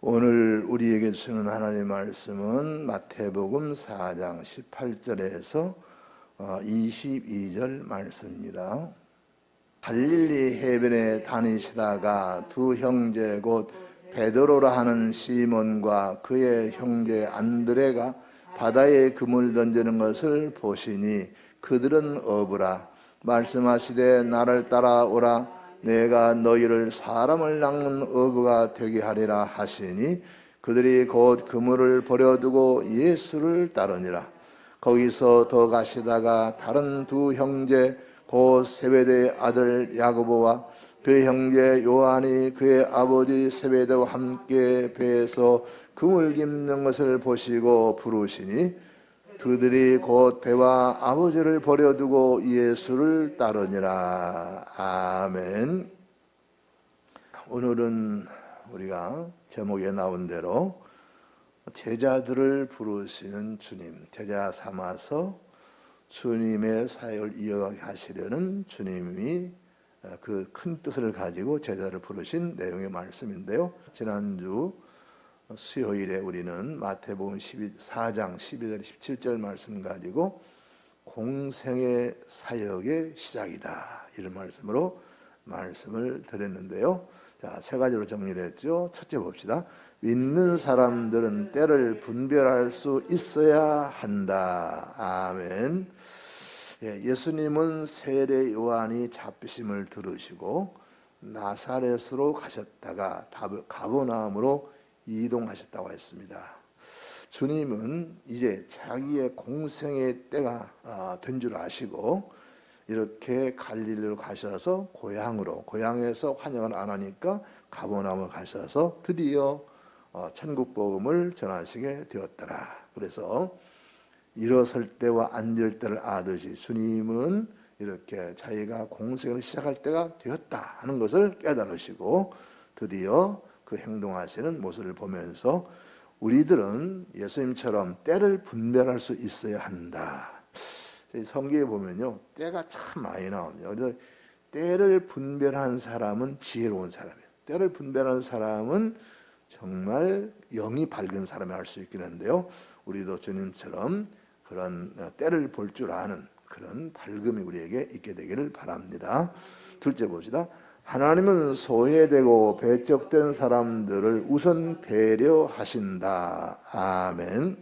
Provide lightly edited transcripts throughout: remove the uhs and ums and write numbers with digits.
오늘 우리에게 주시는 하나님의 말씀은 마태복음 4장 18절에서 22절 말씀입니다. 갈릴리 해변에 다니시다가 두 형제 곧 베드로라 하는 시몬과 그의 형제 안드레가 바다에 그물 던지는 것을 보시니 그들은 어부라. 말씀하시되 나를 따라오라. 내가 너희를 사람을 낚는 어부가 되게 하리라 하시니 그들이 곧 그물을 버려두고 예수를 따르니라. 거기서 더 가시다가 다른 두 형제 곧 세베대의 아들 야고보와 그 형제 요한이 그의 아버지 세베대와 함께 배에서 그물 깁는 것을 보시고 부르시니 그들이 곧 배와 아버지를 버려두고 예수를 따르니라. 아멘. 오늘은 우리가 제목에 나온 대로 제자들을 부르시는 주님, 제자 삼아서 주님의 사역을 이어가게 하시려는 주님이 그 큰 뜻을 가지고 제자를 부르신 내용의 말씀인데요. 지난주 수요일에 우리는 마태복음 4장 12절 17절 말씀 가지고 공생의 사역의 시작이다, 이런 말씀으로 말씀을 드렸는데요. 자, 세 가지로 정리를 했죠. 첫째 봅시다. 믿는 사람들은 때를 분별할 수 있어야 한다. 아멘. 예수님은 세례 요한이 잡히심을 들으시고 나사렛으로 가셨다가 가버나움으로 이동하셨다고 했습니다. 주님은 이제 자기의 공생의 때가 된 줄 아시고 이렇게 갈릴리로 가셔서 고향에서 환영을 안 하니까 가버나움을 가셔서 드디어 천국 복음을 전하시게 되었더라. 그래서 일어설 때와 앉을 때를 아듯이 주님은 이렇게 자기가 공생을 시작할 때가 되었다 하는 것을 깨달으시고 드디어 그 행동하시는 모습을 보면서 우리들은 예수님처럼 때를 분별할 수 있어야 한다. 성경에 보면요, 때가 참 많이 나옵니다. 그래서 때를 분별하는 사람은 지혜로운 사람이에요. 때를 분별하는 사람은 정말 영이 밝은 사람이 할 수 있겠는데요. 우리도 주님처럼 그런 때를 볼 줄 아는 그런 밝음이 우리에게 있게 되기를 바랍니다. 둘째 봅시다. 하나님은 소외되고 배척된 사람들을 우선 배려하신다. 아멘.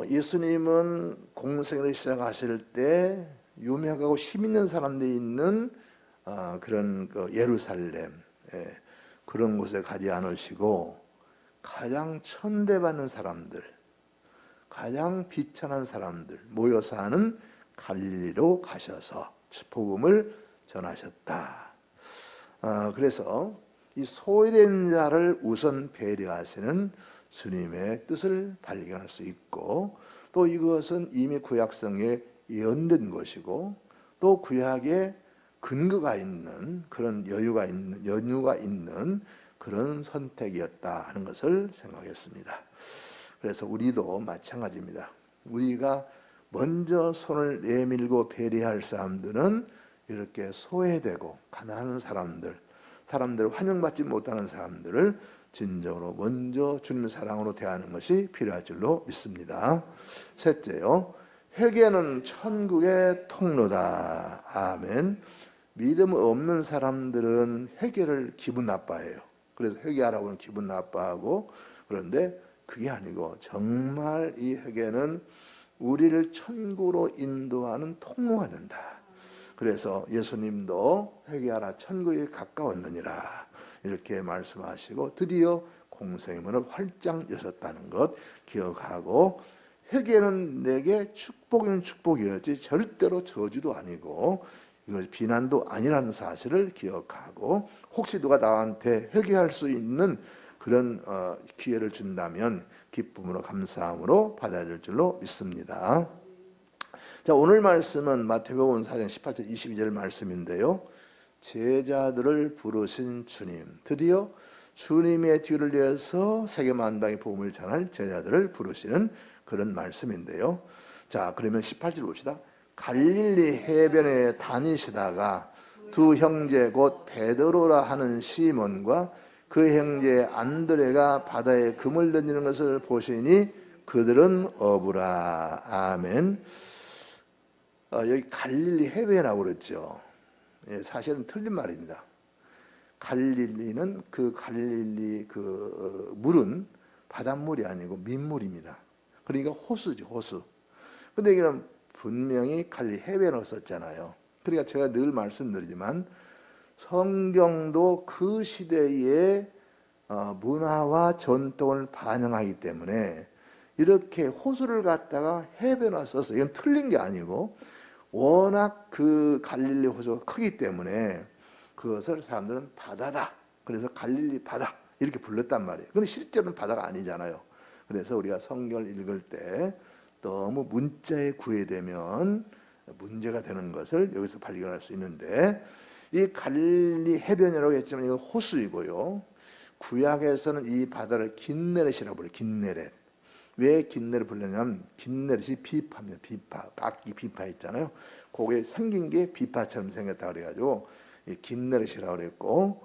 예수님은 공생을 시작하실 때 유명하고 힘 있는 사람들이 있는 그런 예루살렘, 그런 곳에 가지 않으시고 가장 천대받는 사람들, 가장 비천한 사람들 모여서 하는 갈릴리로 가셔서 복음을 전하셨다. 그래서 이 소외된 자를 우선 배려하시는 주님의 뜻을 발견할 수 있고, 또 이것은 이미 구약성에 예언된 것이고 또 구약에 근거가 있는 그런 연유가 있는 그런 선택이었다 하는 것을 생각했습니다. 그래서 우리도 마찬가지입니다. 우리가 먼저 손을 내밀고 배려할 사람들은 이렇게 소외되고 가난한 사람들 환영받지 못하는 사람들을 진정으로 먼저 주님의 사랑으로 대하는 것이 필요할 줄로 믿습니다. 셋째요, 회개는 천국의 통로다. 아멘. 믿음 없는 사람들은 회개를 기분 나빠해요. 그래서 회개하라고 하면 기분 나빠하고, 그런데 그게 아니고 정말 이 회개는 우리를 천국으로 인도하는 통로가 된다. 그래서 예수님도 회개하라 천국에 가까웠느니라 이렇게 말씀하시고 드디어 공생의 문을 활짝 여셨다는 것 기억하고, 회개는 내게 축복이면 축복이었지 절대로 저주도 아니고 이것 비난도 아니라는 사실을 기억하고, 혹시 누가 나한테 회개할 수 있는 그런 기회를 준다면 기쁨으로 감사함으로 받아들일 줄로 믿습니다. 자, 오늘 말씀은 마태복음 4장 18절 22절 말씀인데요. 제자들을 부르신 주님, 드디어 주님의 뒤를 이어서 세계 만방의 복음을 전할 제자들을 부르시는 그런 말씀인데요. 자, 그러면 18절 봅시다. 갈릴리 해변에 다니시다가 두 형제 곧 베드로라 하는 시몬과 그 형제 안드레가 바다에 금을 던지는 것을 보시니 그들은 어부라. 아멘. 여기 갈릴리 해변이라고 그랬죠. 사실은 틀린 말입니다. 갈릴리는 그 갈릴리 물은 바닷물이 아니고 민물입니다. 그러니까 호수죠, 호수. 근데 여기는 분명히 갈릴리 해변으로 썼잖아요. 그러니까 제가 늘 말씀드리지만 성경도 그 시대의 문화와 전통을 반영하기 때문에 이렇게 호수를 갖다가 해변화 썼어요. 이건 틀린 게 아니고 워낙 그 갈릴리 호수가 크기 때문에 그것을 사람들은 바다다. 그래서 갈릴리 바다 이렇게 불렀단 말이에요. 근데 실제로는 바다가 아니잖아요. 그래서 우리가 성경을 읽을 때 너무 문자에 구애되면 문제가 되는 것을 여기서 발견할 수 있는데, 이 갈릴리 해변이라고 했지만 이건 호수이고요. 구약에서는 이 바다를 긴네렛이라고 불러요. 긴네렛. 왜 긴네렛 불렀냐면 긴네렛이 비파입니다. 비파, 악기 비파 있잖아요. 그게 생긴 게 비파처럼 생겼다 그래가지고 긴네렛이라고 그랬고,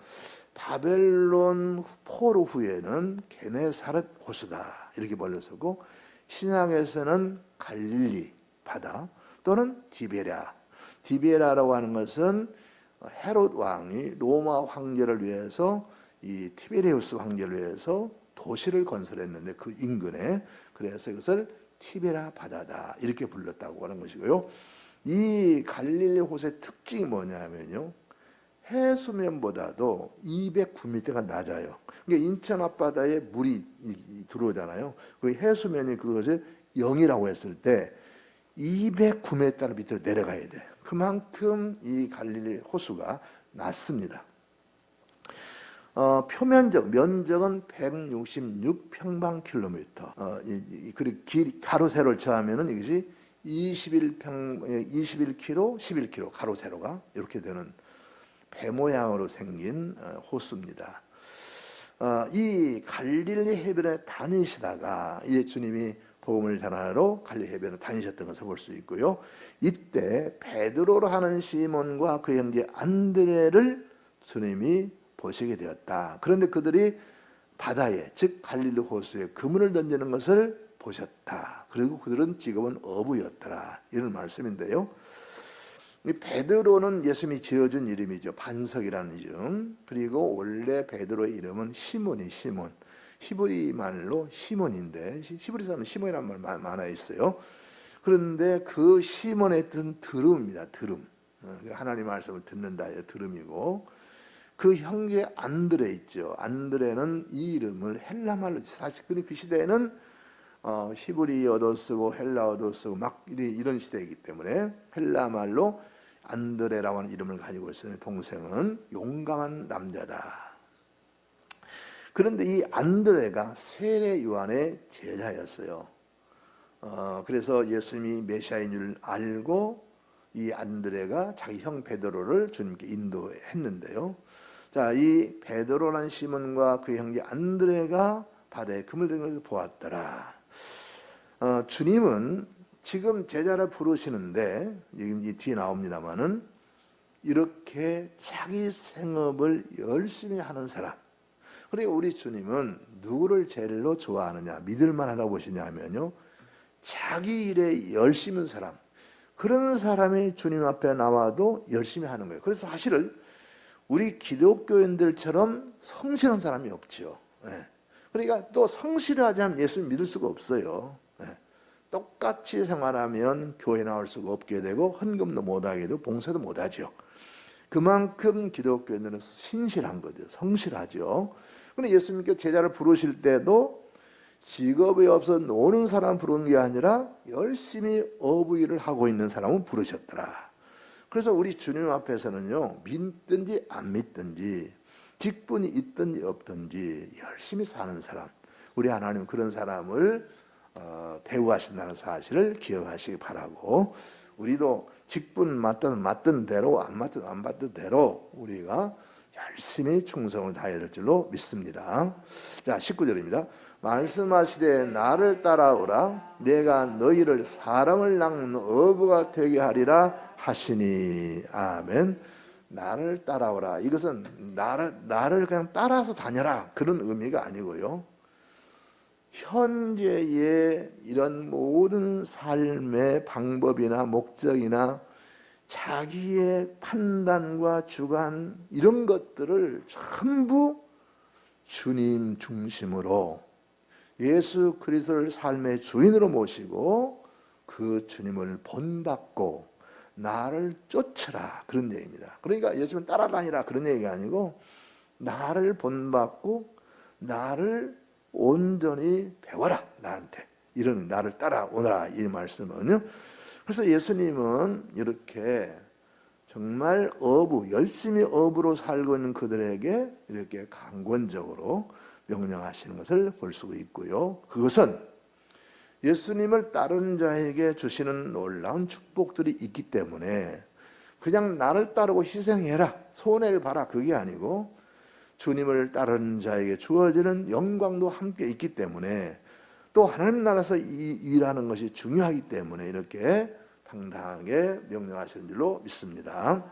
바벨론 포로 후에는 게네사렛 호수다 이렇게 불렸었고, 신약에서는 갈릴리 바다 또는 디베라라고 하는 것은 헤롯 왕이 로마 황제를 위해서 이 티베리우스 황제를 위해서 도시를 건설했는데 그 인근에, 그래서 이것을 티베라 바다다 이렇게 불렀다고 하는 것이고요. 이 갈릴리 호수의 특징이 뭐냐면요, 해수면보다도 209m가 낮아요. 그러니까 인천 앞바다에 물이 들어오잖아요. 그 해수면이 그것을 0이라고 했을 때 209m 밑으로 내려가야 돼. 그만큼 이 갈릴리 호수가 낮습니다. 면적은 166평방킬로미터. 그리고 가로 세로를 처하면은 이것이 21km, 11km 가로 세로가 이렇게 되는 배 모양으로 생긴 호수입니다. 이 갈릴리 해변에 다니시다가 예수님이 복음을 전하러 갈릴리 해변에 다니셨던 것을 볼 수 있고요. 이때 베드로로 하는 시몬과 그 형제 안드레를 주님이 보시게 되었다. 그런데 그들이 바다에, 즉 갈릴리 호수에 그물을 던지는 것을 보셨다. 그리고 그들은 직업은 어부였더라. 이런 말씀인데요. 이 베드로는 예수님이 지어준 이름이죠. 반석이라는 이름. 그리고 원래 베드로의 이름은 시몬이 시몬. 히브리 말로 시몬인데, 히브리 사람은 시몬이라는 말 많아 있어요. 그런데 그 시몬에 든 들음입니다. 들음. 하나님 말씀을 듣는다의 들음이고, 그 형제 안드레 있죠. 안드레는 이 이름을 헬라 말로, 사실 그 시대에는 히브리어도 쓰고 헬라어도 쓰고 막 이런 시대이기 때문에 헬라 말로 안드레라고 하는 이름을 가지고 있어요. 동생은 용감한 남자다. 그런데 이 안드레가 세례 요한의 제자였어요. 그래서 예수님이 메시아인 줄 알고 이 안드레가 자기 형 베드로를 주님께 인도했는데요. 자, 이 베드로라는 시몬과 그 형제 안드레가 바다에 금을 든 것을 보았더라. 주님은 지금 제자를 부르시는데, 이 뒤에 나옵니다만은, 이렇게 자기 생업을 열심히 하는 사람. 그리고 우리 주님은 누구를 제일로 좋아하느냐, 믿을만하다고 보시냐 하면요, 자기 일에 열심히 하는 사람. 그런 사람이 주님 앞에 나와도 열심히 하는 거예요. 그래서 사실은 우리 기독교인들처럼 성실한 사람이 없죠. 그러니까 또 성실하지 않으면 예수를 믿을 수가 없어요. 똑같이 생활하면 교회 나올 수가 없게 되고 헌금도 못하게 되고 봉사도 못하죠. 그만큼 기독교인들은 신실한 거죠. 성실하죠. 그런데 예수님께 제자를 부르실 때도 직업이 없어 노는 사람 부르는 게 아니라 열심히 어부 일을 하고 있는 사람을 부르셨더라. 그래서 우리 주님 앞에서는요, 믿든지 안 믿든지, 직분이 있든지 없든지 열심히 사는 사람, 우리 하나님 그런 사람을 대우하신다는 사실을 기억하시기 바라고, 우리도 직분 맡든 대로, 안 맡든 대로 우리가 열심히 충성을 다해야 될 줄로 믿습니다. 자, 19절입니다. 말씀하시되 나를 따라오라, 내가 너희를 사람을 낚는 어부가 되게 하리라 하시니. 아멘. 나를 따라오라. 이것은 나를 그냥 따라서 다녀라 그런 의미가 아니고요. 현재의 이런 모든 삶의 방법이나 목적이나 자기의 판단과 주관 이런 것들을 전부 주님 중심으로 예수 그리스도를 삶의 주인으로 모시고 그 주님을 본받고 나를 쫓으라 그런 얘기입니다. 그러니까 예수님을 따라다니라 그런 얘기가 아니고 나를 본받고 나를 온전히 배워라 나한테 이런 나를 따라오너라 이 말씀은요. 그래서 예수님은 이렇게 정말 열심히 어부로 살고 있는 그들에게 이렇게 강권적으로 명령하시는 것을 볼 수 있고요. 그것은 예수님을 따르는 자에게 주시는 놀라운 축복들이 있기 때문에 그냥 나를 따르고 희생해라, 손해를 봐라 그게 아니고 주님을 따르는 자에게 주어지는 영광도 함께 있기 때문에 또 하나님 나라에서 일하는 것이 중요하기 때문에 이렇게 당당하게 명령하시는 줄로 믿습니다.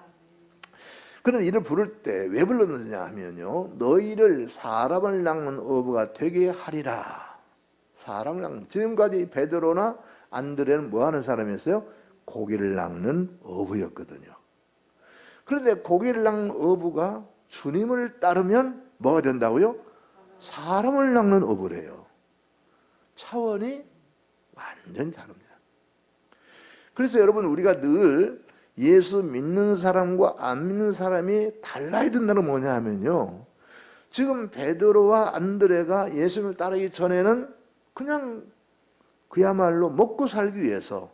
그런데 이를 부를 때 왜 불렀느냐 하면요, 너희를 사람을 낚는 어부가 되게 하리라. 사람을 낚는, 지금까지 베드로나 안드레는 뭐하는 사람이었어요? 고기를 낚는 어부였거든요. 그런데 고기를 낚는 어부가 주님을 따르면 뭐가 된다고요? 사람을 낚는 어부래요. 차원이 완전히 다릅니다. 그래서 여러분 우리가 늘 예수 믿는 사람과 안 믿는 사람이 달라야 된다는 뭐냐 하면요, 지금 베드로와 안드레가 예수님을 따르기 전에는 그냥 그야말로 먹고 살기 위해서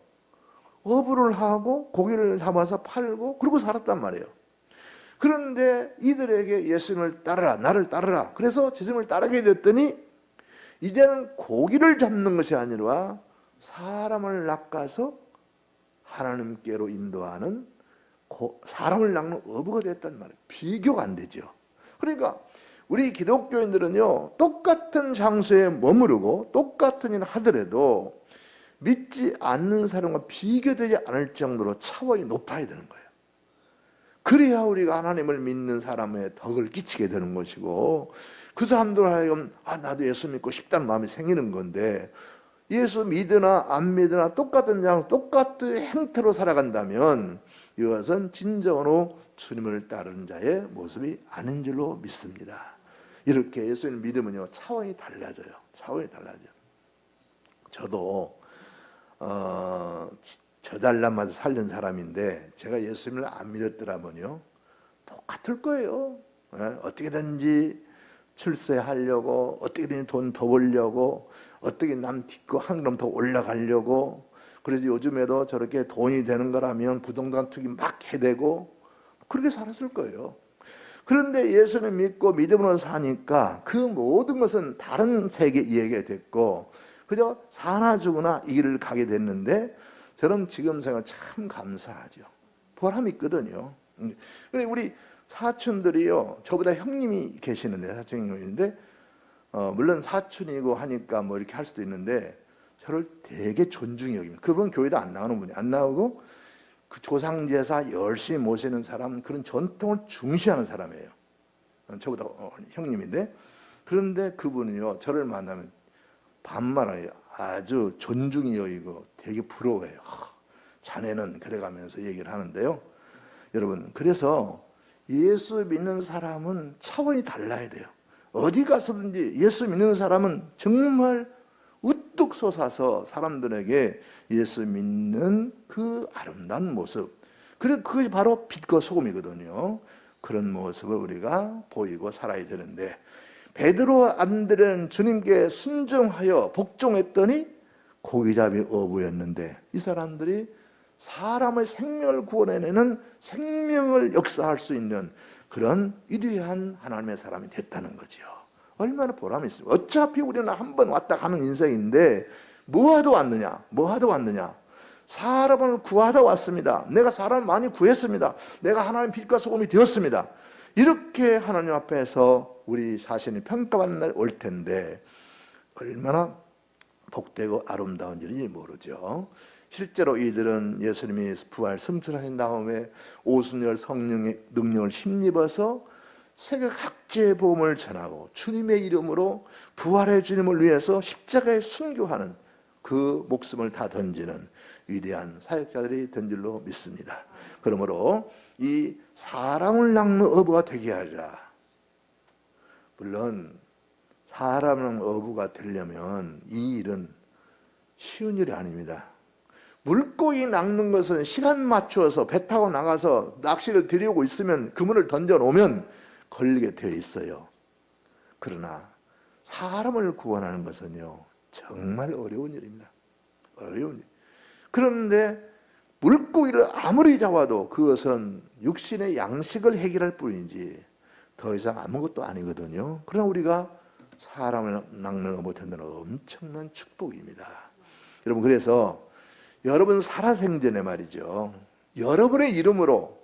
어부를 하고 고기를 잡아서 팔고 그러고 살았단 말이에요. 그런데 이들에게 예수님을 따르라, 나를 따르라, 그래서 예수님을 따르게 됐더니 이제는 고기를 잡는 것이 아니라 사람을 낚아서 하나님께로 인도하는 사람을 낚는 어부가 됐단 말이에요. 비교가 안 되죠. 그러니까 우리 기독교인들은요, 똑같은 장소에 머무르고 똑같은 일을 하더라도 믿지 않는 사람과 비교되지 않을 정도로 차원이 높아야 되는 거예요. 그래야 우리가 하나님을 믿는 사람의 덕을 끼치게 되는 것이고 그 사람들 하여금 나도 예수 믿고 싶다는 마음이 생기는 건데, 예수 믿으나 안 믿으나 똑같은 장소 똑같은 행태로 살아간다면 이것은 진정으로 주님을 따르는 자의 모습이 아닌 줄로 믿습니다. 이렇게 예수님을 믿으면요, 차원이 달라져요. 차원이 달라져요. 저도 저달란마다 살던 사람인데 제가 예수님을 안 믿었더라면요 똑같을 거예요. 어떻게든지 출세하려고, 어떻게든지 돈 더 벌려고, 어떻게 남 딛고 한 걸음 더 올라가려고, 그래서 요즘에도 저렇게 돈이 되는 거라면 부동산 투기 막 해대고 그렇게 살았을 거예요. 그런데 예수님 믿고 믿음으로 사니까 그 모든 것은 다른 세계 이야기가 됐고 그저 사나 죽으나 이 길을 가게 됐는데 저는 지금 생각 참 감사하죠. 보람이 있거든요. 그래 우리 사촌들이요, 저보다 형님이 계시는데, 사촌 형님인데 물론 사촌이고 하니까 뭐 이렇게 할 수도 있는데 저를 되게 존중히 여깁니다. 그분 교회도 안 나오는 분이 안 나오고 그 조상제사 열심히 모시는 사람, 그런 전통을 중시하는 사람이에요. 저보다 형님인데, 그런데 그분이요 저를 만나면 반말해요. 아주 존중이 여기고 되게 부러워해요. 자네는 그래가면서 얘기를 하는데요. 여러분, 그래서 예수 믿는 사람은 차원이 달라야 돼요. 어디 가서든지 예수 믿는 사람은 정말 우뚝 솟아서 사람들에게 예수 믿는 그 아름다운 모습, 그리고 그것이 바로 빛과 소금이거든요. 그런 모습을 우리가 보이고 살아야 되는데, 베드로와 안드레는 주님께 순종하여 복종했더니 고기잡이 어부였는데 이 사람들이 사람의 생명을 구원해내는 생명을 역사할 수 있는 그런 위대한 하나님의 사람이 됐다는 거죠. 얼마나 보람이 있습니까? 어차피 우리는 한 번 왔다 가는 인생인데 뭐하러 왔느냐? 사람을 구하다 왔습니다. 내가 사람을 많이 구했습니다. 내가 하나님 빛과 소금이 되었습니다. 이렇게 하나님 앞에서 우리 자신이 평가받는 날이 올 텐데 얼마나 복되고 아름다운 일인지 모르죠. 실제로 이들은 예수님이 부활 승천하신 다음에 오순절 성령의 능력을 힘입어서 세계 각지의 복음을 전하고 주님의 이름으로 부활의 주님을 위해서 십자가에 순교하는 그 목숨을 다 던지는 위대한 사역자들이 된 줄로 믿습니다. 그러므로 이 사람을 낚는 어부가 되게 하리라. 물론 사람을 어부가 되려면 이 일은 쉬운 일이 아닙니다. 물고기 낚는 것은 시간 맞추어서 배 타고 나가서 낚시를 들이오고 있으면 그물을 던져놓으면 걸리게 되어 있어요. 그러나 사람을 구원하는 것은요 정말 어려운 일입니다. 어려운 일. 그런데 물고기를 아무리 잡아도 그것은 육신의 양식을 해결할 뿐이지 더 이상 아무것도 아니거든요. 그러나 우리가 사람을 낚는 어부 된다는 엄청난 축복입니다. 여러분, 그래서 여러분 살아생전에 말이죠, 여러분의 이름으로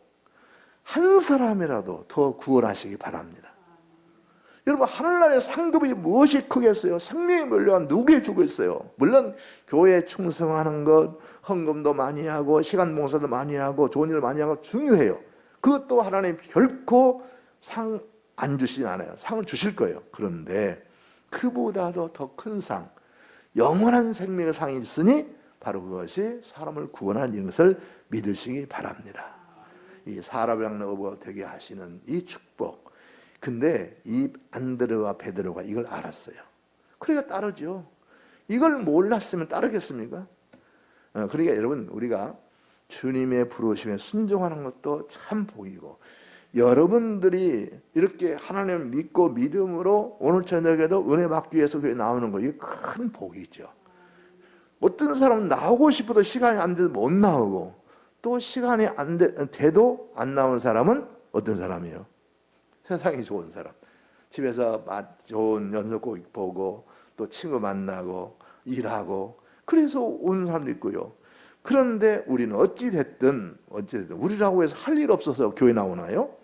한 사람이라도 더 구원하시기 바랍니다. 여러분, 하늘나라의 상급이 무엇이 크겠어요? 생명이 몰려가 누구에 주겠어요? 물론 교회에 충성하는 것, 헌금도 많이 하고 시간 봉사도 많이 하고 좋은 일을 많이 하고 중요해요. 그것도 하나님 결코 상 안 주시진 않아요. 상을 주실 거예요. 그런데 그보다도 더 큰 상, 영원한 생명의 상이 있으니 바로 그것이 사람을 구원하는 것을 믿으시기 바랍니다. 이 사람을 낚는 어부가 되게 하시는 이 축복. 근데 이 안드레와 베드로가 이걸 알았어요. 그러니까 따르죠. 이걸 몰랐으면 따르겠습니까? 그러니까 여러분, 우리가 주님의 부르심에 순종하는 것도 참 복이고, 여러분들이 이렇게 하나님을 믿고 믿음으로 오늘 저녁에도 은혜 받기 위해서 교회 나오는 거, 이게 큰 복이죠. 어떤 사람은 나오고 싶어도 시간이 안 돼도 못 나오고, 또 시간이 돼도 안 나오는 사람은 어떤 사람이에요? 세상이 좋은 사람. 집에서 좋은 연속곡 보고 또 친구 만나고 일하고 그래서 오는 사람도 있고요. 그런데 우리는 어찌됐든 우리라고 해서 할 일 없어서 교회 나오나요?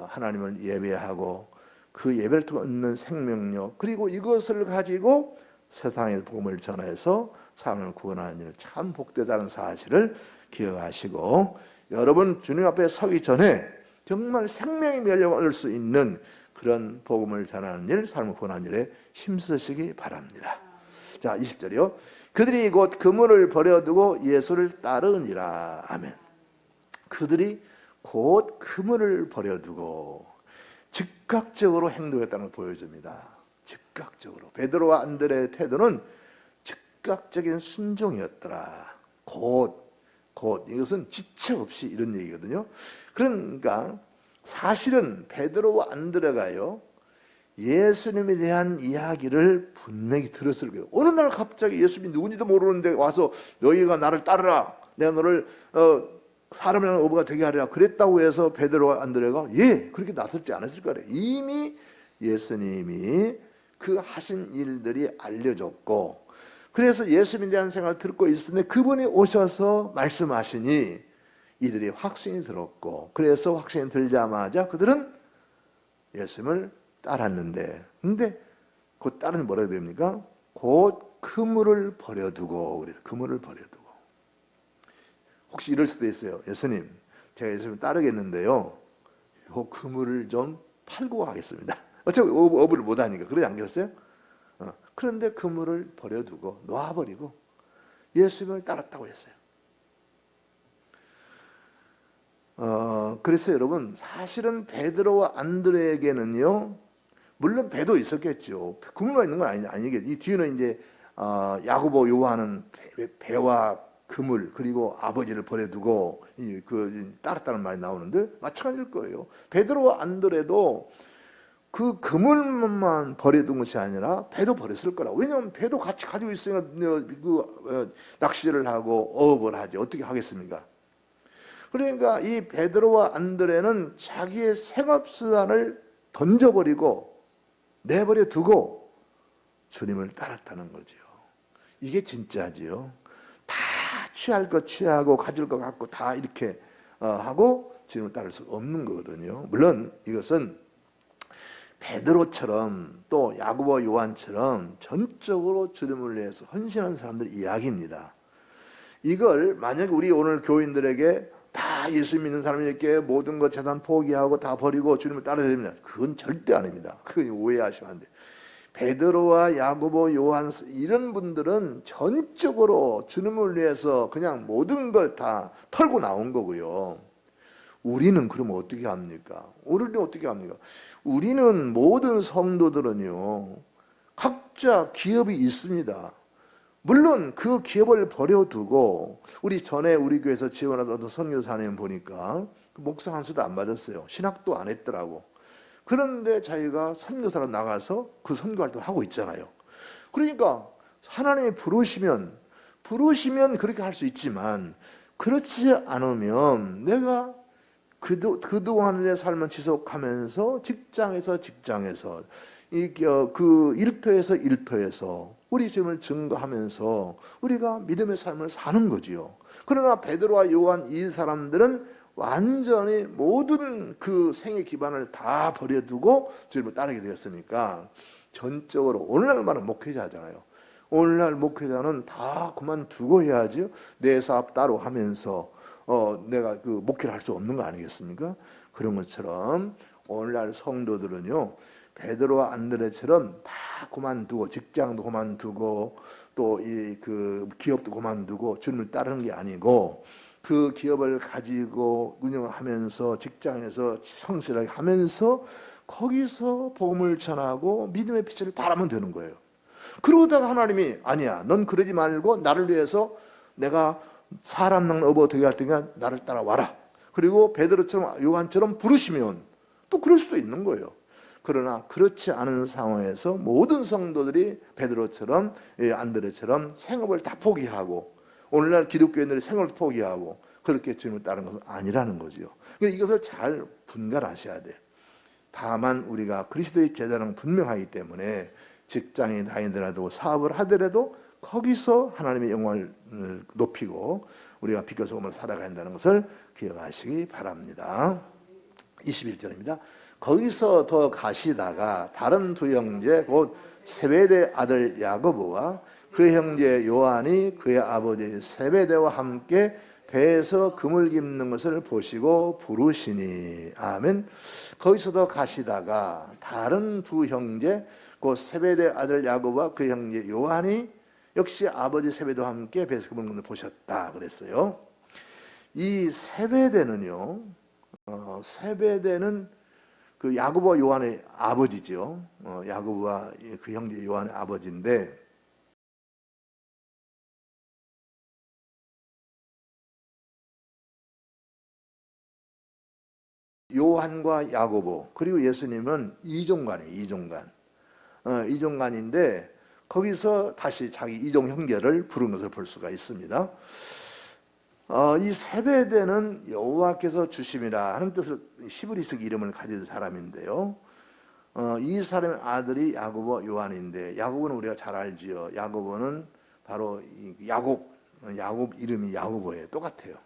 하나님을 예배하고 그 예배를 통해 얻는 생명력, 그리고 이것을 가지고 세상에 복음을 전해서 사람을 구원하는 일, 참 복되다는 사실을 기억하시고, 여러분 주님 앞에 서기 전에 정말 생명의 멸령을 얻을 수 있는 그런 복음을 전하는 일, 삶을 구원하는 일에 힘쓰시기 바랍니다. 자, 20절이요. 그들이 곧 그물을 버려두고 예수를 따르니라. 아멘. 그들이 곧 그물을 버려두고 즉각적으로 행동했다는 걸 보여줍니다. 즉각적으로. 베드로와 안드레의 태도는 즉각적인 순종이었더라. 곧 이것은 지체 없이 이런 얘기거든요. 그러니까 사실은 베드로와 안드레가요, 예수님에 대한 이야기를 분명히 들었을 거예요. 어느 날 갑자기 예수님이 누군지도 모르는데 와서 너희가 나를 따르라, 내가 너를 사람이라는 어부가 되게 하리라 그랬다고 해서 베드로와 안드레가 그렇게 나섰지 않았을 거예요. 이미 예수님이 그 하신 일들이 알려졌고, 그래서 예수님에 대한 생각을 듣고 있었는데 그분이 오셔서 말씀하시니 이들이 확신이 들었고, 그래서 확신이 들자마자 그들은 예수님을 따랐는데, 근데 그 따르는 뭐라고 됩니까? 곧 그물을 버려두고, 그래서 그물을 버려두고. 혹시 이럴 수도 있어요. 예수님, 제가 예수님 따르겠는데요, 요 그물을 좀 팔고 가겠습니다. 어차피 어부를 못하니까. 그러지 않겠어요? 그런데 그물을 버려두고 놔버리고 예수님을 따랐다고 했어요. 그래서 여러분, 사실은 베드로와 안드레에게는요, 물론 배도 있었겠죠. 그물가 있는 건 아니겠죠. 이 뒤에는 이제 야고보, 요한은 배와 그물, 그리고 아버지를 버려두고 따랐다는 말이 나오는데 마찬가지일 거예요. 베드로와 안드레도 그 그물만 버려둔 것이 아니라 배도 버렸을 거라고. 왜냐하면 배도 같이 가지고 있으니까 낚시를 하고 어업을 하지. 어떻게 하겠습니까? 그러니까 이 베드로와 안드레는 자기의 생업수단을 던져버리고 내버려 두고 주님을 따랐다는 거죠. 이게 진짜지요. 다 취할 것 취하고 가질 것 갖고 다 이렇게 하고 주님을 따를 수 없는 거거든요. 물론 이것은 베드로처럼 또 야고보 요한처럼 전적으로 주님을 위해서 헌신한 사람들 이야기입니다. 이걸 만약에 우리 오늘 교인들에게 다 예수 믿는 사람에게 모든 것 재산 포기하고 다 버리고 주님을 따라야 됩니다. 그건 절대 아닙니다. 그건 오해하시면 안 돼요. 베드로와 야고보, 요한 이런 분들은 전적으로 주님을 위해서 그냥 모든 걸 다 털고 나온 거고요. 우리는 그러면 어떻게 합니까? 우리는 어떻게 합니까? 우리는 모든 성도들은요, 각자 기업이 있습니다. 물론 그 기업을 버려두고 우리 전에 우리 교회에서 지원하던 어떤 선교사님 보니까 목사 한 수도 안 받았어요. 신학도 안 했더라고. 그런데 자기가 선교사로 나가서 그 선교 활동을 하고 있잖아요. 그러니까 하나님이 부르시면 그렇게 할 수 있지만 그렇지 않으면 내가 그동안의 삶을 지속하면서 직장에서 그 일터에서 우리 주님을 증거하면서 우리가 믿음의 삶을 사는 거지요. 그러나 베드로와 요한 이 사람들은 완전히 모든 그 생의 기반을 다 버려두고 주님을 따르게 되었으니까 전적으로 오늘날 말은 목회자잖아요. 오늘날 목회자는 다 그만두고 해야지 내 사업 따로 하면서 내가 그 목회를 할 수 없는 거 아니겠습니까? 그런 것처럼 오늘날 성도들은요, 베드로와 안드레처럼 다 그만두고 직장도 그만두고 또 이 그 기업도 그만두고 주님을 따르는 게 아니고 그 기업을 가지고 운영하면서 직장에서 성실하게 하면서 거기서 복음을 전하고 믿음의 빛을 발하면 되는 거예요. 그러다가 하나님이 아니야, 넌 그러지 말고 나를 위해서 내가 사람 낭 업어 되게 할 테니까 나를 따라와라. 그리고 베드로처럼 요한처럼 부르시면 또 그럴 수도 있는 거예요. 그러나 그렇지 않은 상황에서 모든 성도들이 베드로처럼 안드레처럼 생업을 다 포기하고 오늘날 기독교인들이 생업을 포기하고 그렇게 주님을 따르는 것은 아니라는 거죠. 그러니까 이것을 잘 분간하셔야 돼요. 다만 우리가 그리스도의 제자는 분명하기 때문에 직장에 다니더라도 사업을 하더라도 거기서 하나님의 영광을 높이고 우리가 빛과 소금으로 살아가야 한다는 것을 기억하시기 바랍니다. 21절입니다. 거기서 더 가시다가 다른 두 형제 곧 세베대 아들 야고보와 그 형제 요한이 그의 아버지 세베대와 함께 배에서 금을 깁는 것을 보시고 부르시니. 아멘. 거기서 더 가시다가 다른 두 형제 곧 세베대 아들 야고보와 그 형제 요한이 역시 아버지 세베대와 함께 배에서 금을 깁는 것을 보셨다 그랬어요. 이 세베대는요, 세베대는 그 야고보와 요한의 아버지죠. 야고보와 그 형제 요한의 아버지인데 요한과 야고보 그리고 예수님은 이종간이에요. 이종간인데 거기서 다시 자기 이종 형제를 부른 것을 볼 수가 있습니다. 이 세베대는 여호와께서 주심이라 하는 뜻을 히브리식 이름을 가진 사람인데요. 이 사람의 아들이 야고보 요한인데 야고보는 우리가 잘 알지요. 야고보는 바로 야곱 이름이 야고보예요. 똑같아요.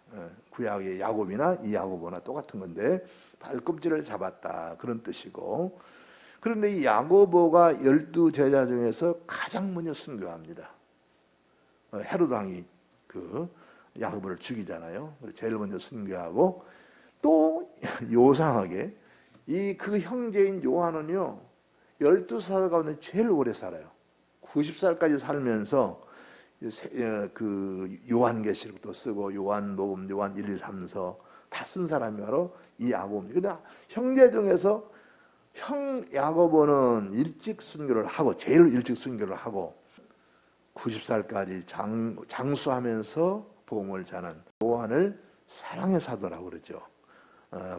구약의 야곱이나 이 야고보나 똑같은 건데 발꿈치를 잡았다 그런 뜻이고, 그런데 이 야고보가 12제자 중에서 가장 먼저 순교합니다. 헤롯 왕이 그 야고보를 죽이잖아요. 제일 먼저 순교하고 또 요상하게 그 형제인 요한은요 12살 가운데 제일 오래 살아요. 90살까지 살면서 그 요한계시록도 쓰고 요한복음, 요한 1, 2, 3서 다 쓴 사람이 바로 이 야고보입니다. 근데 형제 중에서 형 야고보는 제일 일찍 순교를 하고 90살까지 장수하면서 복음을 전한 요한을 사랑의 사도라고 그러죠.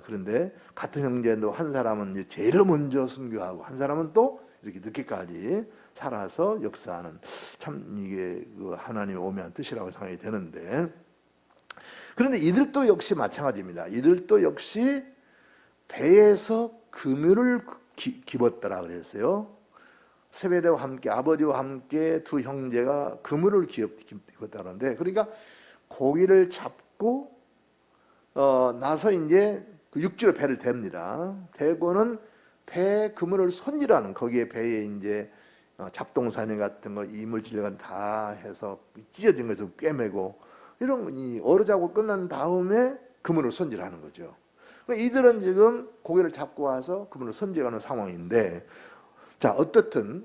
그런데 같은 형제도 한 사람은 제일 먼저 순교하고 한 사람은 또 이렇게 늦게까지 살아서 역사하는, 참 이게 그 하나님의 오묘한 뜻이라고 생각이 되는데, 그런데 이들도 역시 마찬가지입니다. 이들도 역시 배에서 금을 집었더라 그랬어요. 세베대와 함께 아버지와 함께 두 형제가 그물을 집었다는데, 그러니까 고기를 잡고 나서 이제 그 육지로 배를 댑니다. 대고는 배 그물을 손질하는, 거기에 배에 이제 잡동사니 같은 거, 이물질 다 해서 찢어진 것을 꿰매고 이런 이 어르자고 끝난 다음에 그물을 손질하는 거죠. 이들은 지금 고기를 잡고 와서 그물을 손질하는 상황인데, 자, 어떻든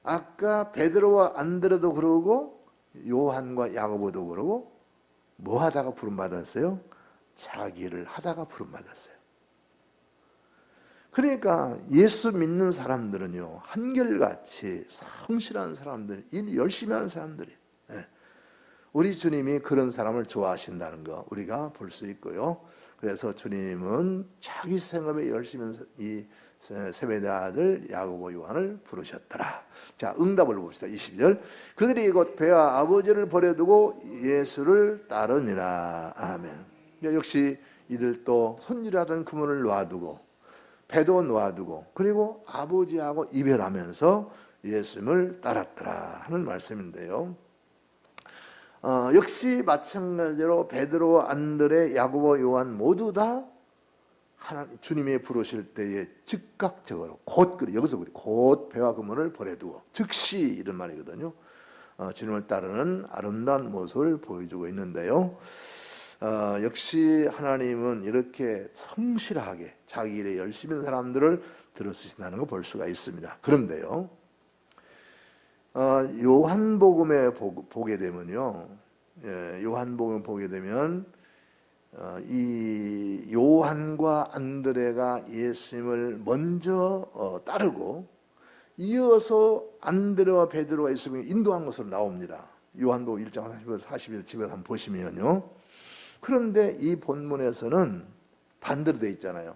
아까 베드로와 안드레도 그러고 요한과 야고보도 그러고 뭐 하다가 부름 받았어요? 자기를 하다가 부름 받았어요. 그러니까 예수 믿는 사람들은요, 한결같이 성실한 사람들, 일 열심히 하는 사람들이, 우리 주님이 그런 사람을 좋아하신다는 거 우리가 볼 수 있고요. 그래서 주님은 자기 생업에 열심히 이 세베대 아들 야고보 요한을 부르셨더라. 자, 응답을 봅시다. 20절. 그들이 곧 배와 아버지를 버려두고 예수를 따르니라. 아멘. 역시 이들 또 손질하던 그물을 놔두고 배도 놔두고 그리고 아버지하고 이별하면서 예수님을 따랐더라 하는 말씀인데요. 역시 마찬가지로 베드로, 안드레, 야고보, 요한 모두 다 하나님 주님이 부르실 때에 즉각적으로 여기서 곧 배와 그물을 버려두고 즉시 이런 말이거든요. 주님을 따르는 아름다운 모습을 보여주고 있는데요. 역시 하나님은 이렇게 성실하게 자기 일에 열심히 있는 사람들을 들어쓰신다는 걸 볼 수가 있습니다. 그런데요, 요한복음에 보게 되면요, 요한복음 보게 되면 이 요한과 안드레가 예수님을 먼저 따르고 이어서 안드레와 베드로가 예수님을 인도한 것으로 나옵니다. 요한복음 1장 40일 집에 한번 보시면요. 그런데 이 본문에서는 반대로 되어 있잖아요.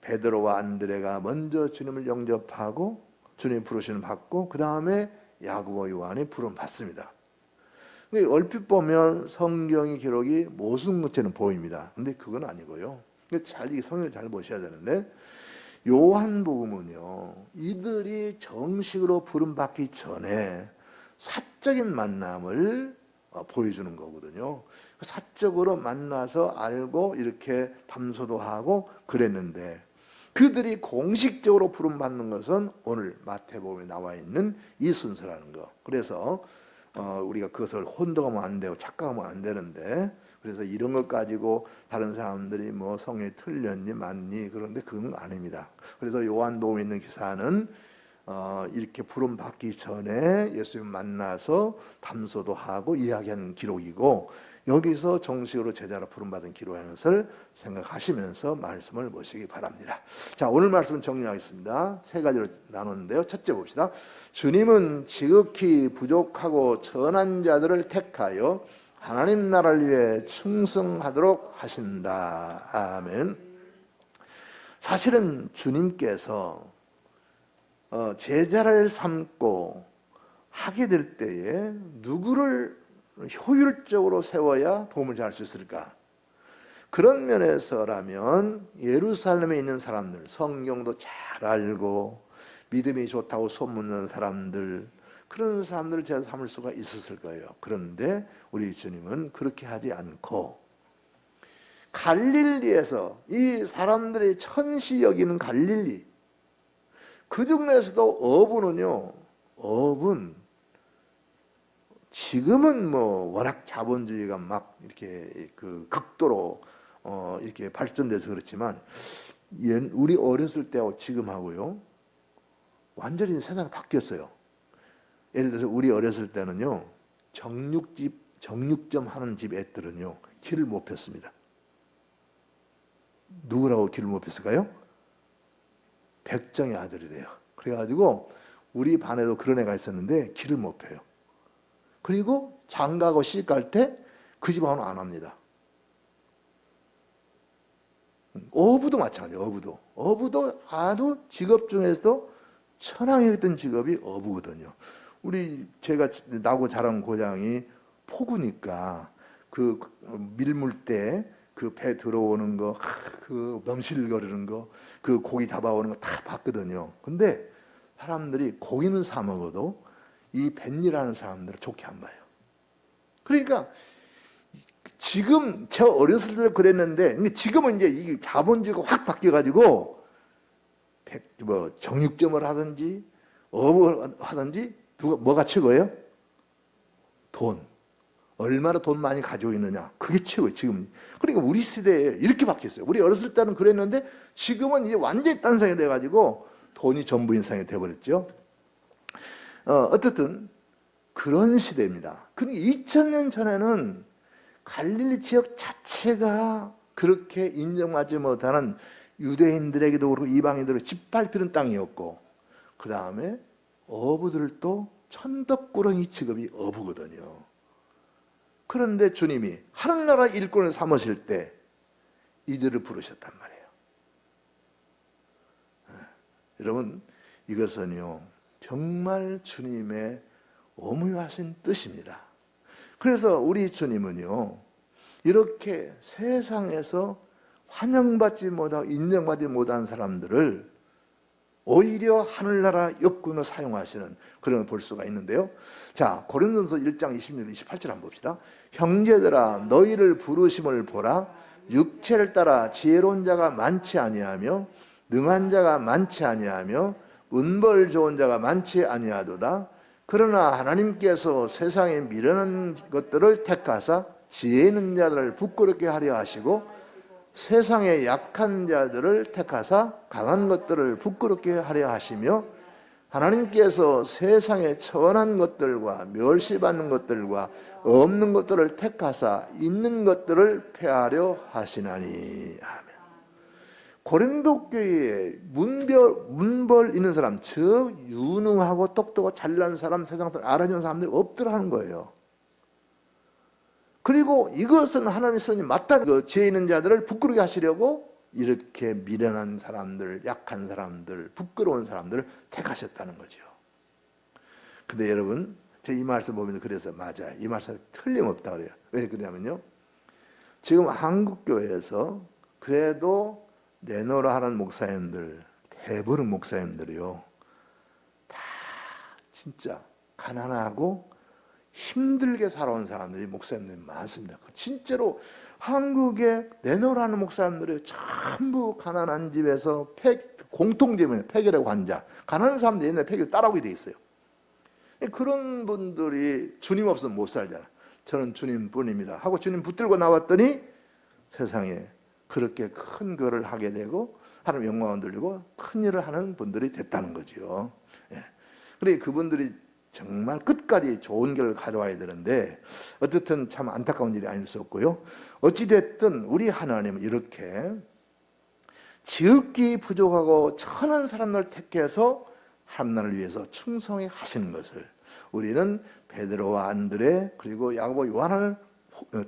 베드로와 안드레가 먼저 주님을 영접하고 주님 부르심을 받고 그 다음에 야고보 요한이 부름 받습니다. 얼핏 보면 성경의 기록이 모순것처럼 보입니다. 근데 그건 아니고요. 성경을 잘 보셔야 되는데, 요한복음은요, 이들이 정식으로 부름 받기 전에 사적인 만남을 보여주는 거거든요. 사적으로 만나서 알고 이렇게 담소도 하고 그랬는데, 그들이 공식적으로 부름 받는 것은 오늘 마태복음에 나와 있는 이 순서라는 거. 그래서 우리가 그것을 혼동하면 안 되고 착각하면 안 되는데, 그래서 이런 것 가지고 다른 사람들이 뭐 성경이 틀렸니 맞니 그런데 그건 아닙니다. 그래서 요한복음에 있는 기사는 이렇게 부름 받기 전에 예수님 만나서 담소도 하고 이야기하는 기록이고, 여기서 정식으로 제자로 부름받은 기록이라는 것을 생각하시면서 말씀을 보시기 바랍니다. 자, 오늘 말씀은 정리하겠습니다. 세 가지로 나누는데요. 첫째 봅시다. 주님은 지극히 부족하고 천한 자들을 택하여 하나님 나라를 위해 충성하도록 하신다. 아멘. 사실은 주님께서 제자를 삼고 하게 될 때에 누구를 효율적으로 세워야 복음을 전할 수 있을까? 그런 면에서라면 예루살렘에 있는 사람들, 성경도 잘 알고 믿음이 좋다고 소문난 사람들, 그런 사람들을 제자 삼을 수가 있었을 거예요. 그런데 우리 주님은 그렇게 하지 않고 갈릴리에서 이 사람들이 천시 여기는 갈릴리, 그 중에서도 어부는 지금은 뭐 워낙 자본주의가 막 이렇게 그 극도로 이렇게 발전돼서 그렇지만 우리 어렸을 때하고 지금하고요 완전히 세상이 바뀌었어요. 예를 들어서 우리 어렸을 때는요 정육점 하는 집 애들은요 길을 못 폈습니다. 누구라고 길을 못 폈을까요? 백정의 아들이래요. 그래가지고 우리 반에도 그런 애가 있었는데 길을 못 펴요. 그리고 장가고 시집 갈 때 그 집하고는 안 합니다. 어부도 마찬가지예요. 어부도 아주 직업 중에서도 천왕이었던 직업이 어부거든요. 제가 나고 자란 고장이 포구니까 그 밀물 때 그 배 들어오는 거, 그 넘실거리는 거, 그 고기 잡아오는 거 다 봤거든요. 근데 사람들이 고기는 사 먹어도 이 뱃일하는 사람들을 좋게 안 봐요. 그러니까 지금 저 어렸을 때도 그랬는데 지금은 이제 이 자본주의가 확 바뀌어가지고 정육점을 하든지 업을 하든지 뭐가 최고예요? 돈. 얼마나 돈 많이 가지고 있느냐. 그게 최고예요, 지금. 그러니까 우리 시대에 이렇게 바뀌었어요. 우리 어렸을 때는 그랬는데 지금은 이제 완전히 딴 상이 돼가지고 돈이 전부인 상이 돼버렸죠. 어쨌든 그런 시대입니다. 그러니까 2000년 전에는 갈릴리 지역 자체가 그렇게 인정하지 못하는 유대인들에게도 그렇고 이방인들에게 짓밟히는 땅이었고, 그 다음에 어부들도 천덕꾸러기 취급이 어부거든요. 그런데 주님이 하늘나라 일꾼을 삼으실 때 이들을 부르셨단 말이에요. 여러분, 이것은요 정말 주님의 오묘하신 뜻입니다. 그래서 우리 주님은요 이렇게 세상에서 환영받지 못하고 인정받지 못한 사람들을 오히려 하늘나라 역군을 사용하시는 그런 걸 볼 수가 있는데요. 자, 고린도전서 1장 26, 28절 한번 봅시다. 형제들아 너희를 부르심을 보라. 육체를 따라 지혜로운 자가 많지 아니하며 능한 자가 많지 아니하며 은벌 좋은 자가 많지 아니하도다. 그러나 하나님께서 세상에 미련한 것들을 택하사 지혜 있는 자들을 부끄럽게 하려 하시고 세상의 약한 자들을 택하사 강한 것들을 부끄럽게 하려 하시며 하나님께서 세상의 천한 것들과 멸시받는 것들과 없는 것들을 택하사 있는 것들을 폐하려 하시나니. 아멘. 고린도 교회에 문벌 있는 사람, 즉 유능하고 똑똑하고 잘난 사람, 세상에서 알아주는 사람들이 없더라는 거예요. 그리고 이것은 하나님의 선이 맞다는 거, 지혜 있는 자들을 부끄럽게 하시려고 이렇게 미련한 사람들, 약한 사람들, 부끄러운 사람들을 택하셨다는 거죠. 근데 여러분, 제가 이 말씀 보면 그래서 맞아요. 이 말씀 틀림없다 그래요. 왜 그러냐면요, 지금 한국교회에서 그래도 내노라 하는 목사님들, 대부분 목사님들이요 다 진짜 가난하고 힘들게 살아온 사람들이 목사님들이 많습니다. 진짜로 한국에 내노라는 목사님들이 전부 가난한 집에서 공통점이에요. 폐결의 환자. 가난한 사람들이 옛날에 폐결 따라오게 돼 있어요. 그런 분들이 주님 없으면 못 살잖아. 저는 주님뿐입니다 하고 주님 붙들고 나왔더니 세상에 그렇게 큰 거를 하게 되고 하나님 영광을 돌리고 큰 일을 하는 분들이 됐다는 거죠. 예. 그러니까 그분들이 정말 끝까지 좋은 결을 가져와야 되는데 어쨌든 참 안타까운 일이 아닐 수 없고요. 어찌됐든 우리 하나님은 이렇게 지극히 부족하고 천한 사람을 택해서 하나님을 위해서 충성히 하시는 것을 우리는 베드로와 안드레 그리고 야고보 요한을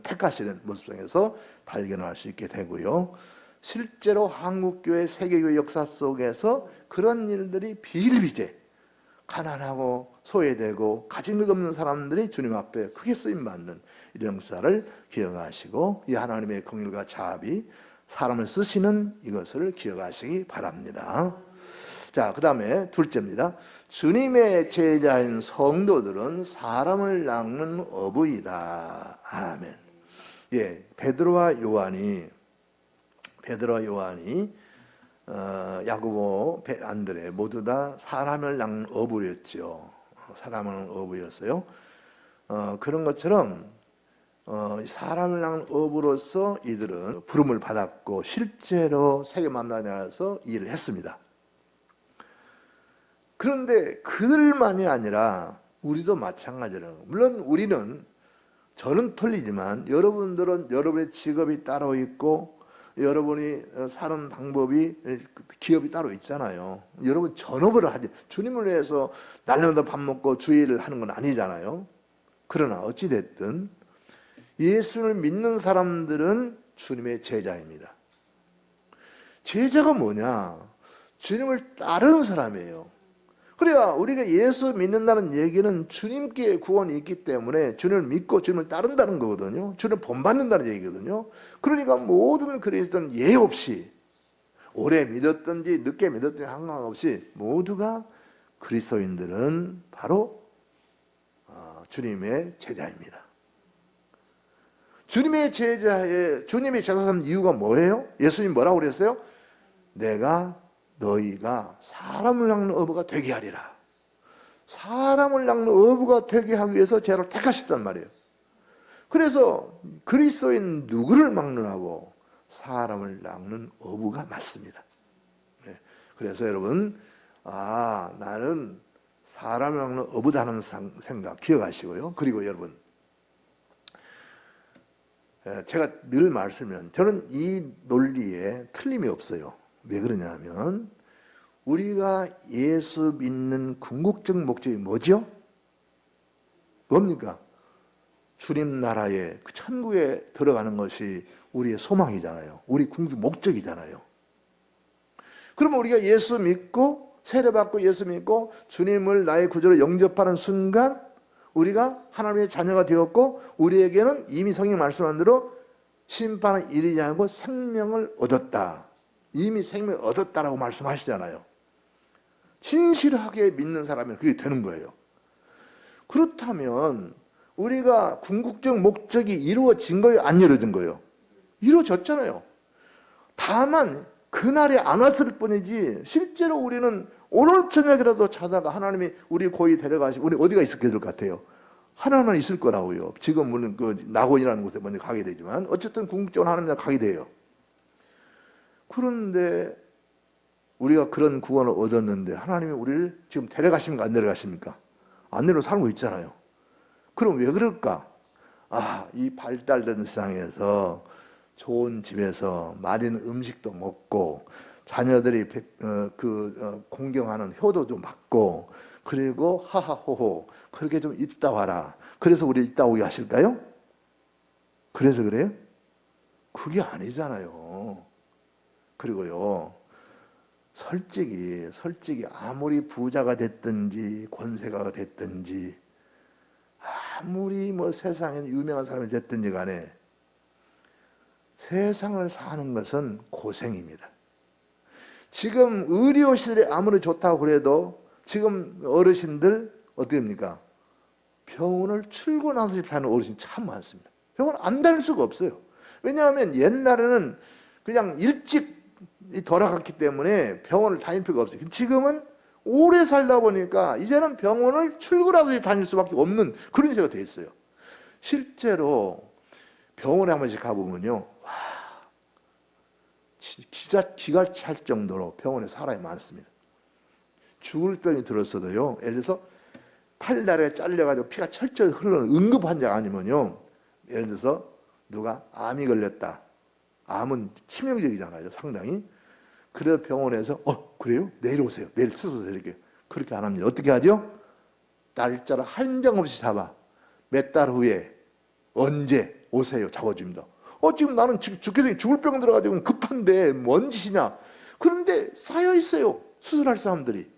택하시는 모습 속에서 발견할 수 있게 되고요. 실제로 한국교회 세계교회 역사 속에서 그런 일들이 비일비재 가난하고 소외되고 가진 것 없는 사람들이 주님 앞에 크게 쓰임받는 이런 역사를 기억하시고 이 하나님의 긍휼과 자비 사람을 쓰시는 이것을 기억하시기 바랍니다. 자, 그 다음에 둘째입니다. 주님의 제자인 성도들은 사람을 낚는 어부이다. 아멘. 예, 베드로와 요한이 야고보, 안드레 모두 다 사람을 낚는 어부였죠. 사람을 어부였어요. 그런 것처럼 사람을 낚는 어부로서 이들은 부름을 받았고 실제로 세계 만나서 일을 했습니다. 그런데 그들만이 아니라 우리도 마찬가지로, 물론 우리는 저는 틀리지만 여러분들은 여러분의 직업이 따로 있고 여러분이 사는 방법이 기업이 따로 있잖아요. 여러분 전업을 하지 주님을 위해서 날마다 밥 먹고 주일을 하는 건 아니잖아요. 그러나 어찌됐든 예수를 믿는 사람들은 주님의 제자입니다. 제자가 뭐냐? 주님을 따르는 사람이에요. 그러니까 우리가 예수 믿는다는 얘기는 주님께 구원이 있기 때문에 주님을 믿고 주님을 따른다는 거거든요. 주님을 본받는다는 얘기거든요. 그러니까 모든 그리스도는 예외 없이 오래 믿었든지 늦게 믿었든지 상관없이 모두가 그리스도인들은 바로 주님의 제자입니다. 주님의 제자 삼는 이유가 뭐예요? 예수님 뭐라고 그랬어요? 내가 너희가 사람을 낚는 어부가 되게 하리라. 사람을 낚는 어부가 되게 하기 위해서 제를 택하셨단 말이에요. 그래서 그리스도인 누구를 막론하고 사람을 낚는 어부가 맞습니다. 네. 그래서 여러분, 나는 사람을 낚는 어부다는 생각 기억하시고요. 그리고 여러분, 제가 늘 말씀드리면 저는 이 논리에 틀림이 없어요. 왜 그러냐면 우리가 예수 믿는 궁극적 목적이 뭐죠? 뭡니까? 주님 나라에 그 천국에 들어가는 것이 우리의 소망이잖아요. 우리 궁극 목적이잖아요. 그러면 우리가 예수 믿고 세례받고 예수 믿고 주님을 나의 구주로 영접하는 순간 우리가 하나님의 자녀가 되었고 우리에게는 이미 성경이 말씀한 대로 심판을 이르지 않고 생명을 얻었다. 이미 생명을 얻었다라고 말씀하시잖아요. 진실하게 믿는 사람은 그게 되는 거예요. 그렇다면 우리가 궁극적 목적이 이루어진 거예요? 안 이루어진 거예요? 이루어졌잖아요. 다만 그날이 안 왔을 뿐이지 실제로 우리는 오늘 저녁이라도 자다가 하나님이 우리 고이 데려가시면 우리 어디가 있을 것 같아요? 하나는 있을 거라고요. 지금 물론 그 낙원이라는 곳에 먼저 가게 되지만 어쨌든 궁극적으로 하나님 가게 돼요. 그런데 우리가 그런 구원을 얻었는데 하나님이 우리를 지금 데려가십니까? 안 데려가십니까? 안 데려 살고 있잖아요. 그럼 왜 그럴까? 이 발달된 세상에서 좋은 집에서 맛있는 음식도 먹고 자녀들이 공경하는 효도도 받고 그리고 하하호호 그렇게 좀 있다 와라. 그래서 우리 있다 오게 하실까요? 그래서 그래요? 그게 아니잖아요. 그리고요, 솔직히 아무리 부자가 됐든지 권세가가 됐든지 아무리 세상에 유명한 사람이 됐든지 간에 세상을 사는 것은 고생입니다. 지금 의료시설이 아무리 좋다고 그래도 지금 어르신들 어떻게 합니까? 병원을 출근하면서 사는 어르신이 참 많습니다. 병원 안 다닐 수가 없어요. 왜냐하면 옛날에는 그냥 일찍 돌아갔기 때문에 병원을 다닐 필요가 없어요. 지금은 오래 살다 보니까 이제는 병원을 출근하면서 다닐 수밖에 없는 그런 시대가 돼 있어요. 실제로 병원에 한 번씩 가보면요, 기가 찰 정도로 병원에 사람이 많습니다. 죽을 병이 들었어도요, 예를 들어서 팔다리가 잘려가지고 피가 철철 흐르는 응급 환자가 아니면요, 예를 들어서 누가 암이 걸렸다. 암은 치명적이잖아요, 상당히. 그래서 병원에서 그래요? 내일 오세요. 내일 수술 드릴게요. 그렇게 안 합니다. 어떻게 하죠? 날짜를 한정없이 잡아. 몇 달 후에 언제 오세요? 잡아줍니다. 지금 나는 죽겠어요. 죽을 병 들어가지고 급한데 뭔 짓이냐? 그런데 쌓여 있어요. 수술할 사람들이.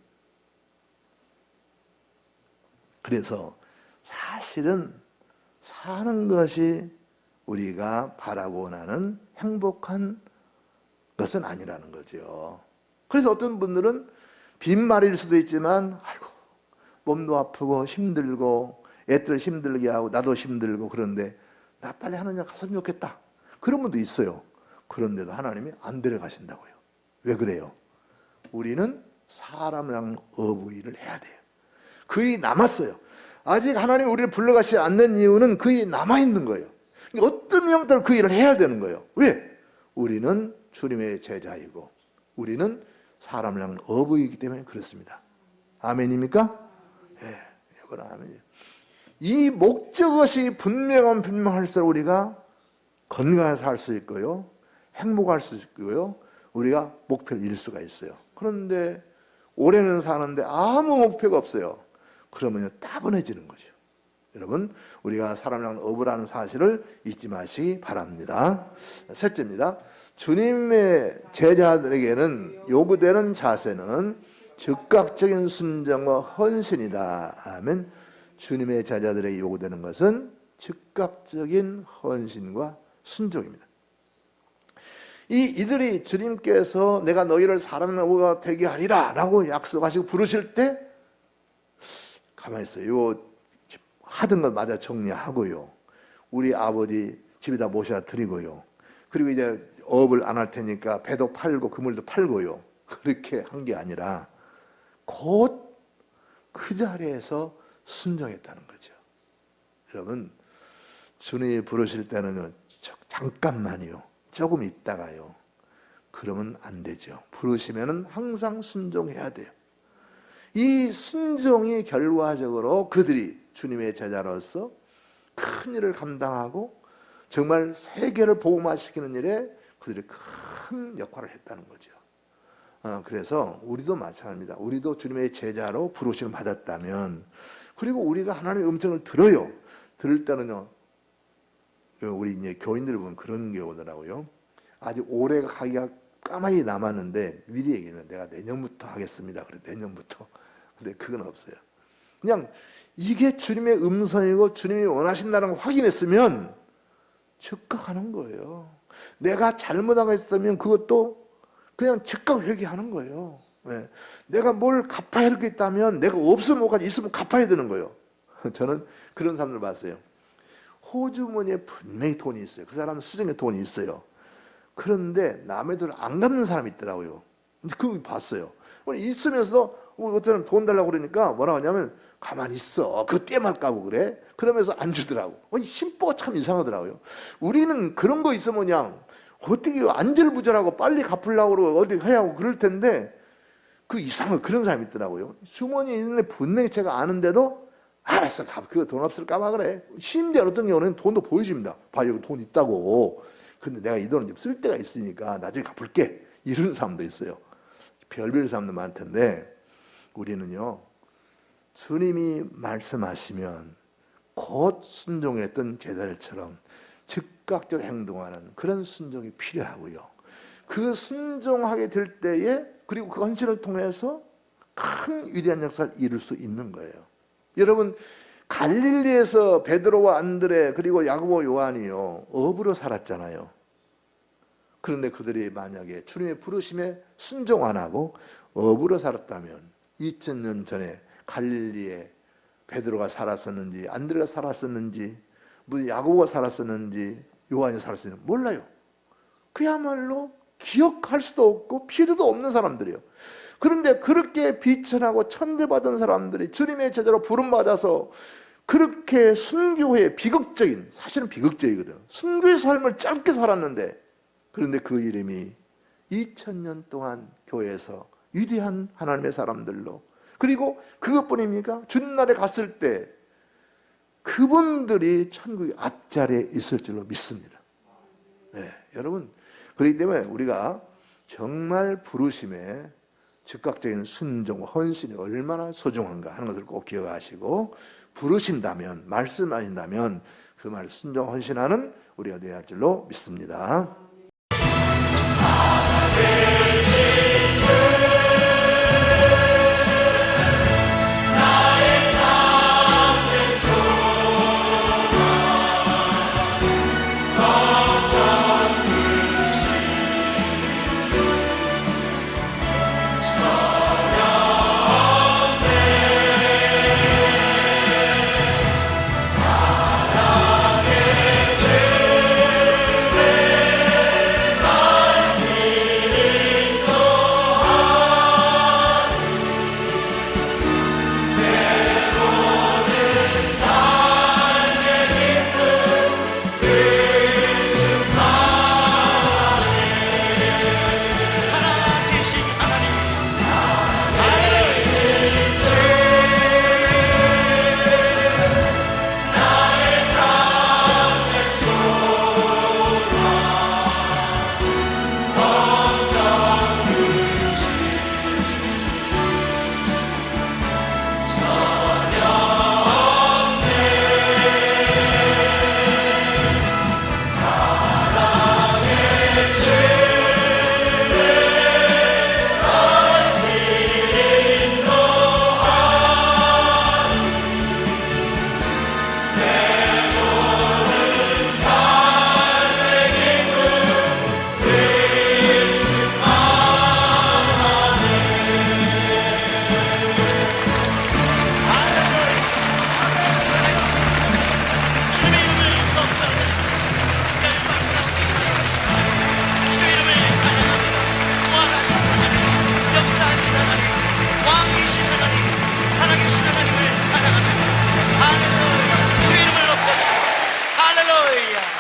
그래서 사실은 사는 것이 우리가 바라고 나는 행복한 것은 아니라는 거죠. 그래서 어떤 분들은 빈말일 수도 있지만 몸도 아프고 힘들고 애들 힘들게 하고 나도 힘들고 그런데 나 빨리 하느냐 갔으면 좋겠다. 그런 분도 있어요. 그런데도 하나님이 안 데려가신다고요. 왜 그래요? 우리는 사람을 향한 어부일을 해야 돼요. 그 일이 남았어요. 아직 하나님이 우리를 불러가시지 않는 이유는 그 일이 남아있는 거예요. 어떤 형태로 그 일을 해야 되는 거예요. 왜? 우리는 주님의 제자이고 우리는 사람을 향한 어부이기 때문에 그렇습니다. 아멘입니까? 예, 이건 아멘이에요. 이 목적것이 분명할수록 우리가 건강하게 살 수 있고요, 행복할 수 있고요, 우리가 목표를 이룰 수가 있어요. 그런데 올해는 사는데 아무 목표가 없어요. 그러면 따분해지는 거죠. 여러분, 우리가 사람을 향한 어부라는 사실을 잊지 마시기 바랍니다. 셋째입니다. 주님의 제자들에게는 요구되는 자세는 즉각적인 순종과 헌신이다. 아멘. 주님의 제자들에게 요구되는 것은 즉각적인 헌신과 순종입니다. 이들이 주님께서 내가 너희를 사람의 어부가 되게 하리라 라고 약속하시고 부르실 때 가만히 있어요. 하던 것 마저 정리하고요, 우리 아버지 집에다 모셔다 드리고요, 그리고 이제 업을 안 할 테니까 배도 팔고 그물도 팔고요, 그렇게 한 게 아니라 곧 그 자리에서 순종했다는 거죠. 여러분, 주님이 부르실 때는 잠깐만요, 조금 있다가요, 그러면 안 되죠. 부르시면은 항상 순종해야 돼요. 이 순종이 결과적으로 그들이 주님의 제자로서 큰 일을 감당하고 정말 세계를 복음화시키는 일에 그들이 큰 역할을 했다는 거죠. 그래서 우리도 마찬가지입니다. 우리도 주님의 제자로 부르심을 받았다면, 그리고 우리가 하나님의 음성을 들어요. 들을 때는요, 우리 이제 교인들 보면 그런 게 오더라고요. 아직 올해가 가기가 까마귀 남았는데 미리 얘기는 내가 내년부터 하겠습니다. 그래, 내년부터. 근데 그건 없어요. 그냥 이게 주님의 음성이고 주님이 원하신다는 걸 확인했으면 즉각 하는 거예요. 내가 잘못한 거 있었다면 그것도 그냥 즉각 회개하는 거예요. 네. 내가 뭘 갚아야 할 게 있다면 내가 없으면 뭐까지 있으면 갚아야 되는 거예요. 저는 그런 사람들 봤어요. 호주머니에 분명히 돈이 있어요. 그 사람은 수정에 돈이 있어요. 그런데 남의 돈을 안 갚는 사람이 있더라고요. 그거 봤어요. 있으면서도 어떤 사람 돈 달라고 그러니까 뭐라고 하냐면 가만히 있어, 그 때만 까고 그래? 그러면서 안 주더라고. 심보가 참 이상하더라고요. 우리는 그런 거 있으면 그냥 어떻게 안절부절하고 빨리 갚으려고 어디 해야 하고 그럴 텐데, 그 이상한 그런 사람이 있더라고요. 주머니에 있는데 분명히 제가 아는데도 알았어, 그거 돈 없을까봐 그래. 심지어 어떤 경우는 돈도 보여줍니다. 봐, 여기 돈 있다고. 근데 내가 이 돈은 쓸 데가 있으니까 나중에 갚을게. 이런 사람도 있어요. 별별 사람도 많던데, 우리는요, 주님이 말씀하시면 곧 순종했던 제자들처럼 즉각적으로 행동하는 그런 순종이 필요하고요. 그 순종하게 될 때에, 그리고 그 헌신을 통해서 큰 위대한 역사를 이룰 수 있는 거예요. 여러분, 갈릴리에서 베드로와 안드레 그리고 야고보 요한이요, 어부로 살았잖아요. 그런데 그들이 만약에 주님의 부르심에 순종 안 하고 어부로 살았다면 2000년 전에 갈릴리에 베드로가 살았었는지, 안드레가 살았었는지, 무슨 야고보가 살았었는지, 요한이 살았었는지 몰라요. 그야말로 기억할 수도 없고 필요도 없는 사람들이에요. 그런데 그렇게 비천하고 천대받은 사람들이 주님의 제자로 부름받아서 그렇게 순교의 비극적인, 사실은 비극적이거든, 순교의 삶을 짧게 살았는데, 그런데 그 이름이 2000년 동안 교회에서 위대한 하나님의 사람들로, 그리고 그것뿐입니까? 주님날에 갔을 때 그분들이 천국의 앞자리에 있을 줄로 믿습니다. 네, 여러분, 그렇기 때문에 우리가 정말 부르심에 즉각적인 순종과 헌신이 얼마나 소중한가 하는 것을 꼭 기억하시고, 부르신다면, 말씀하신다면 그 말 순종 헌신하는 우리가 되어야 할 줄로 믿습니다. 하나님, 왕이신 하나님, 살아계신 하나님을 찬양합니다. 할렐루야. 주의 이름을 높여드립니다. 할렐루야.